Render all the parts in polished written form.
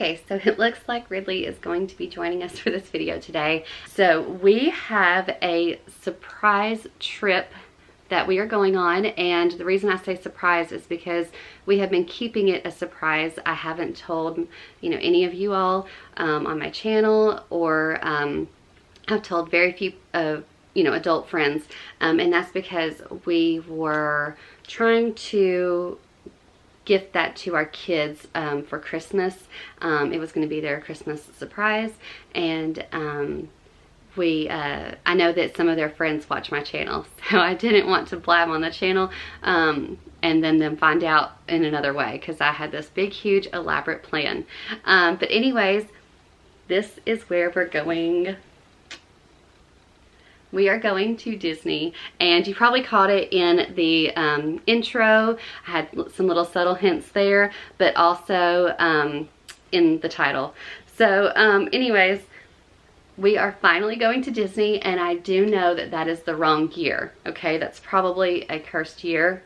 Okay, so it looks like Ridley is going to be joining us for this video today. So we have a surprise trip that we are going on, and the reason I say surprise is because we have been keeping it a surprise. I haven't told, any of you all on my channel, or I've told very few adult friends, and that's because we were trying to gift that to our kids for Christmas. It was going to be their Christmas surprise, and I know that some of their friends watch my channel, so I didn't want to blab on the channel and then them find out in another way, because I had this big, huge, elaborate plan. But anyways, this is where we're going. We are going to Disney, and you probably caught it in the intro. I had some little subtle hints there, but also in the title. So anyways, we are finally going to Disney, and I do know that that is the wrong year, okay? That's probably a cursed year,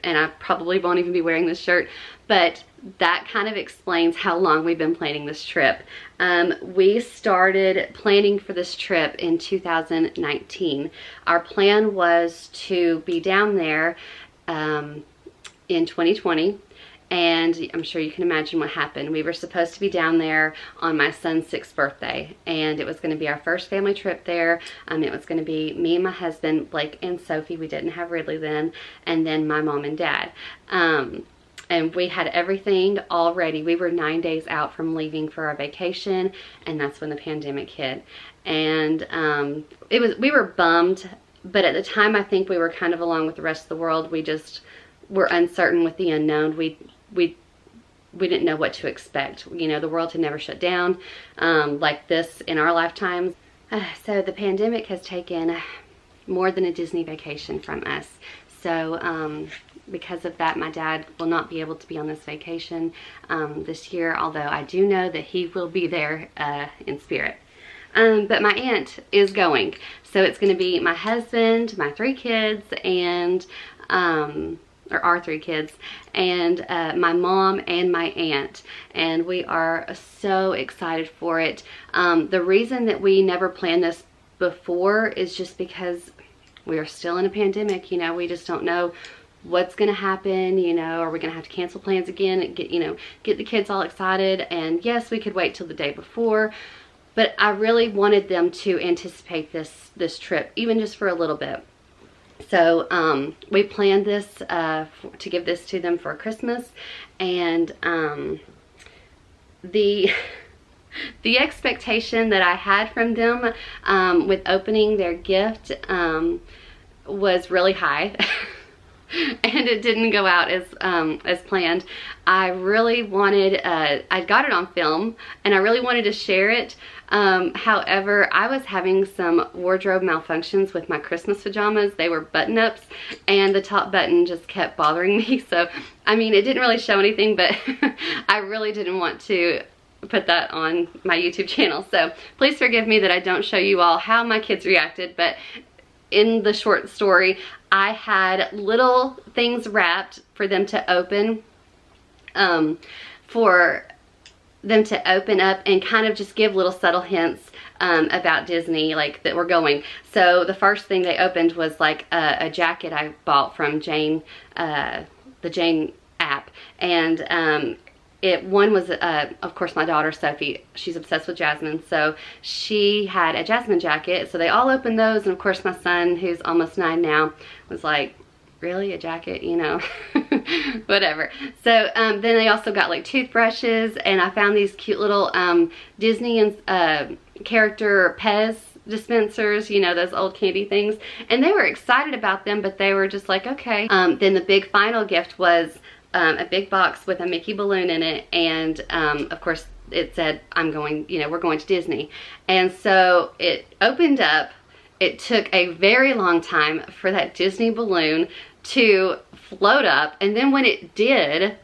and I probably won't even be wearing this shirt, but that kind of explains how long we've been planning this trip. We started planning for this trip in 2019. Our plan was to be down there in 2020, and I'm sure you can imagine what happened. We were supposed to be down there on my son's 6th birthday, and it was going to be our first family trip there. It was going to be me and my husband, Blake and Sophie. We didn't have Ridley then, and then my mom and dad. And we had everything all ready. We were 9 days out from leaving for our vacation, and that's when the pandemic hit. And we were bummed, but at the time I think we were kind of along with the rest of the world. We just were uncertain with the unknown. We didn't know what to expect. The world had never shut down like this in our lifetimes. So the pandemic has taken more than a Disney vacation from us. So because of that, my dad will not be able to be on this vacation this year, although I do know that he will be there in spirit. But my aunt is going. So it's going to be my husband, my 3 kids, and or our 3 kids, and my mom and my aunt, and we are so excited for it. The reason that we never planned this before is just because we are still in a pandemic. We just don't know what's gonna happen. Are we gonna have to cancel plans again and get the kids all excited? And yes, we could wait till the day before, but I really wanted them to anticipate this trip, even just for a little bit. So we planned this to give this to them for Christmas, and the expectation that I had from them with opening their gift was really high. And it didn't go out as planned. I really wanted, I got it on film, and I really wanted to share it. However, I was having some wardrobe malfunctions with my Christmas pajamas. They were button-ups, and the top button just kept bothering me. So, I mean, it didn't really show anything, but I really didn't want to put that on my YouTube channel. So, please forgive me that I don't show you all how my kids reacted, but in the short story, I had little things wrapped for them to open, for them to open up and kind of just give little subtle hints about Disney, like that we're going. So the first thing they opened was like a jacket I bought from Jane, the Jane app, and one was, of course, my daughter Sophie. She's obsessed with Jasmine, so she had a Jasmine jacket. So they all opened those, and of course my son, who's almost 9 now, was like, really, a jacket, whatever. So then they also got like toothbrushes, and I found these cute little Disney and character Pez dispensers, those old candy things, and they were excited about them, but they were just like, okay. Then the big final gift was a big box with a Mickey balloon in it, and of course it said, we're going to Disney. And so it opened up. It took a very long time for that Disney balloon to float up, and then when it did,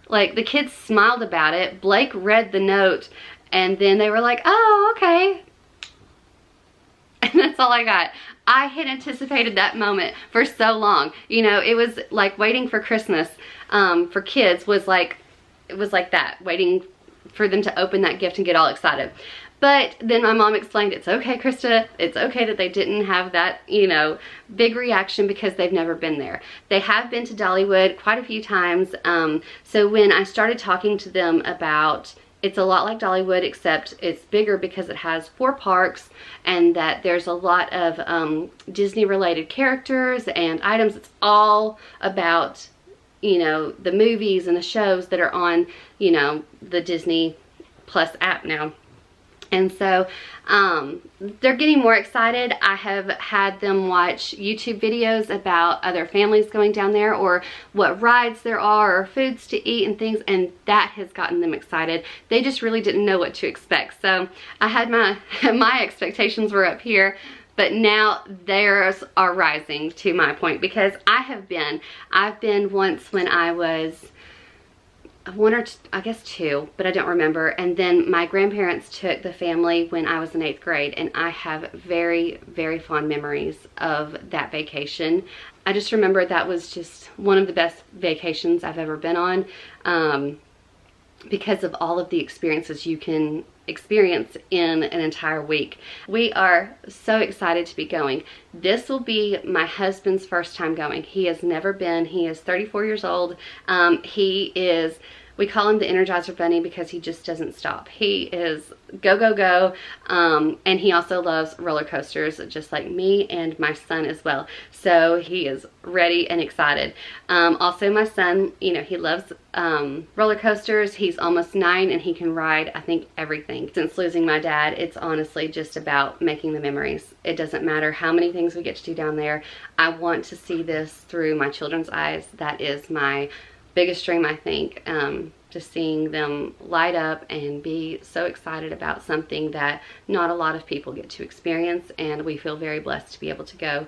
like, the kids smiled about it. Blake read the note, and then they were like, oh, okay. And that's all I got. I had anticipated that moment for so long. It was like waiting for Christmas for kids was like, it was like that, waiting for them to open that gift and get all excited. But then my mom explained, it's okay, Krista, it's okay that they didn't have that, you know, big reaction because they've never been there. They have been to Dollywood quite a few times. So when I started talking to them about, it's a lot like Dollywood, except it's bigger because it has 4 parks, and that there's a lot of Disney related characters and items. It's all about, you know, the movies and the shows that are on, you know, the Disney Plus app now. And so they're getting more excited. I have had them watch YouTube videos about other families going down there, or what rides there are, or foods to eat and things, and that has gotten them excited. They just really didn't know what to expect. So I had my expectations were up here, but now theirs are rising to my point, because I've been once when I was I guess 2, but I don't remember. And then my grandparents took the family when I was in 8th grade, and I have very, very fond memories of that vacation. I just remember that was just one of the best vacations I've ever been on, because of all of the experiences you can experience in an entire week. We are so excited to be going. This will be my husband's first time going. He has never been. He is 34 years old. We call him the Energizer Bunny because he just doesn't stop. He is go, go, go. And he also loves roller coasters, just like me and my son as well. So he is ready and excited. Also my son, you know, he loves roller coasters. He's almost 9 and he can ride, I think, everything. Since losing my dad, it's honestly just about making the memories. It doesn't matter how many things we get to do down there. I want to see this through my children's eyes. That is my biggest dream, I think. Just seeing them light up and be so excited about something that not a lot of people get to experience, and we feel very blessed to be able to go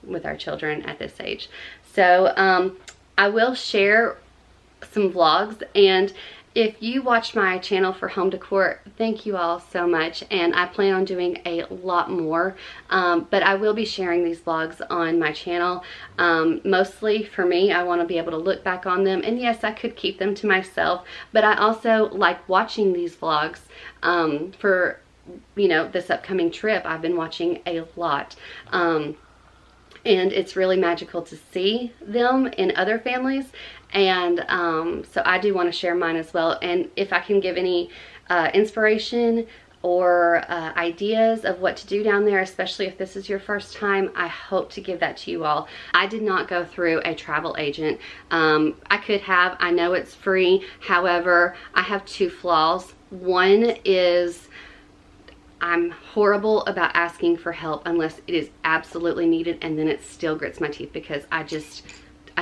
with our children at this age. So I will share some vlogs, and if you watch my channel for home decor, thank you all so much, and I plan on doing a lot more, but I will be sharing these vlogs on my channel. Mostly for me, I want to be able to look back on them, and yes, I could keep them to myself, but I also like watching these vlogs for, you know, this upcoming trip. I've been watching a lot. And it's really magical to see them in other families, and so I do want to share mine as well. And if I can give any inspiration or ideas of what to do down there, especially if this is your first time, I hope to give that to you all. I did not go through a travel agent. I could have. I know it's free. However, I have 2 flaws. One is I'm horrible about asking for help unless it is absolutely needed, and then it still grits my teeth because I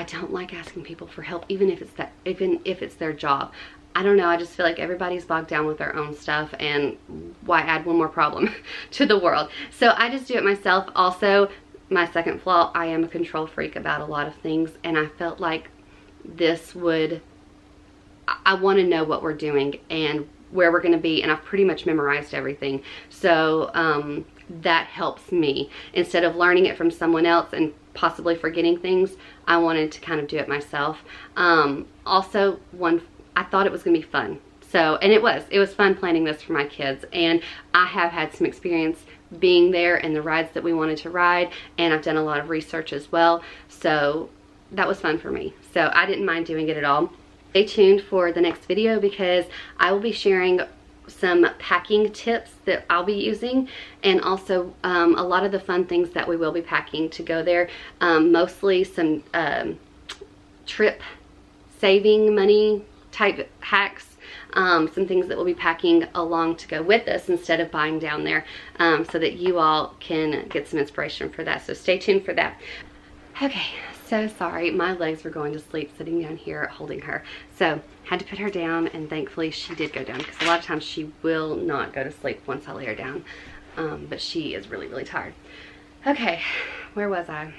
don't like asking people for help, even if it's their job. I don't know, I just feel like everybody's bogged down with their own stuff, and why add one more problem to the world? So I just do it myself. Also, my second flaw, I am a control freak about a lot of things, and I felt like this would, I want to know what we're doing and where we're going to be, and I've pretty much memorized everything. So that helps me. Instead of learning it from someone else and possibly forgetting things, I wanted to kind of do it myself. Also, I thought it was going to be fun. So, and it was fun planning this for my kids, and I have had some experience being there and the rides that we wanted to ride, and I've done a lot of research as well. So that was fun for me. So I didn't mind doing it at all. Stay tuned for the next video because I will be sharing some packing tips that I'll be using, and also a lot of the fun things that we will be packing to go there. Mostly some trip saving money type hacks, some things that we'll be packing along to go with us instead of buying down there, so that you all can get some inspiration for that. So stay tuned for that. Okay, so sorry, my legs were going to sleep sitting down here holding her, so had to put her down, and thankfully she did go down, because a lot of times she will not go to sleep once I lay her down, but she is really, really tired. Okay, where was I?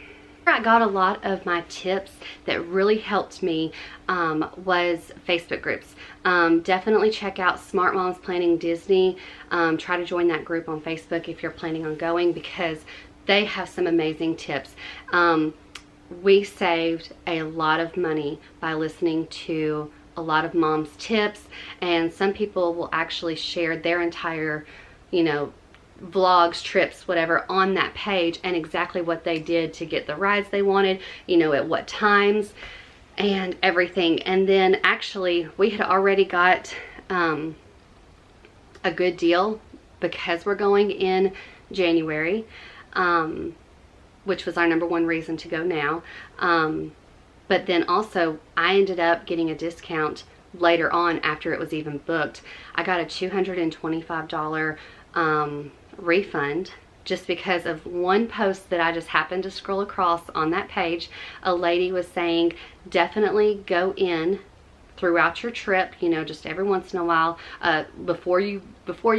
I got a lot of my tips that really helped me was Facebook groups. Definitely check out Smart Moms Planning Disney. Try to join that group on Facebook if you're planning on going, because they have some amazing tips. We saved a lot of money by listening to a lot of moms' tips, and some people will actually share their entire, you know, vlogs, trips, whatever, on that page, and exactly what they did to get the rides they wanted, you know, at what times and everything. And then actually we had already got a good deal because we're going in January, which was our #1 reason to go now. But then also I ended up getting a discount later on after it was even booked. I got a $225 refund just because of one post that I just happened to scroll across on that page. A lady was saying definitely go in throughout your trip, you know, just every once in a while, before you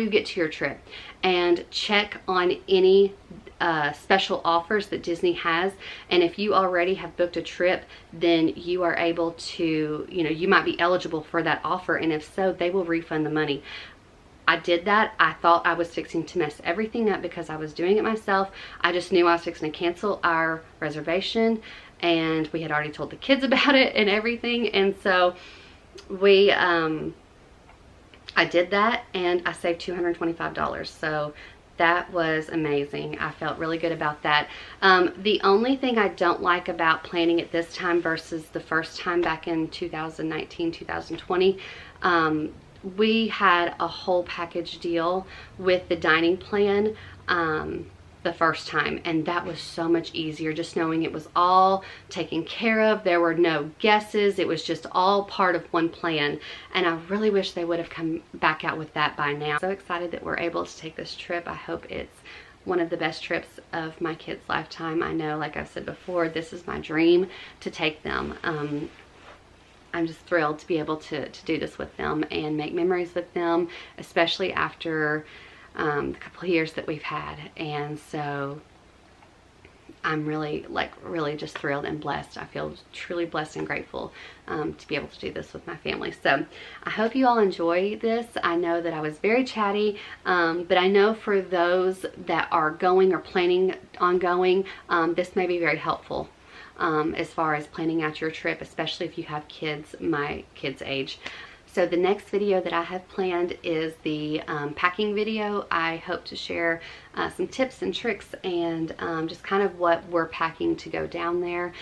get to your trip, and check on any special offers that Disney has. And if you already have booked a trip, then you are able to, you know, you might be eligible for that offer, and if so, they will refund the money. I did that. I thought I was fixing to mess everything up because I was doing it myself. I just knew I was fixing to cancel our reservation, and we had already told the kids about it and everything. And so we, I did that, and I saved $225. So that was amazing. I felt really good about that. The only thing I don't like about planning it this time versus the first time back in 2019, 2020, we had a whole package deal with the dining plan the first time, and that was so much easier, just knowing it was all taken care of. There were no guesses. It was just all part of one plan, and I really wish they would have come back out with that by now. So excited that we're able to take this trip. I hope it's one of the best trips of my kids' lifetime. I know, like I've said before, this is my dream to take them. I'm just thrilled to be able to do this with them and make memories with them, especially after the couple of years that we've had. And so I'm really just thrilled and blessed. I feel truly blessed and grateful to be able to do this with my family. So I hope you all enjoy this. I know that I was very chatty, but I know for those that are going or planning on going, this may be very helpful as far as planning out your trip, especially if you have kids my kids' age. So the next video that I have planned is the packing video. I hope to share some tips and tricks and just kind of what we're packing to go down there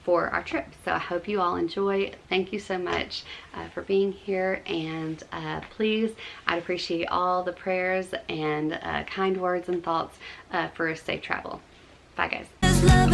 for our trip. So I hope you all enjoy. Thank you so much for being here, and please, I'd appreciate all the prayers and kind words and thoughts for a safe travel. Bye guys.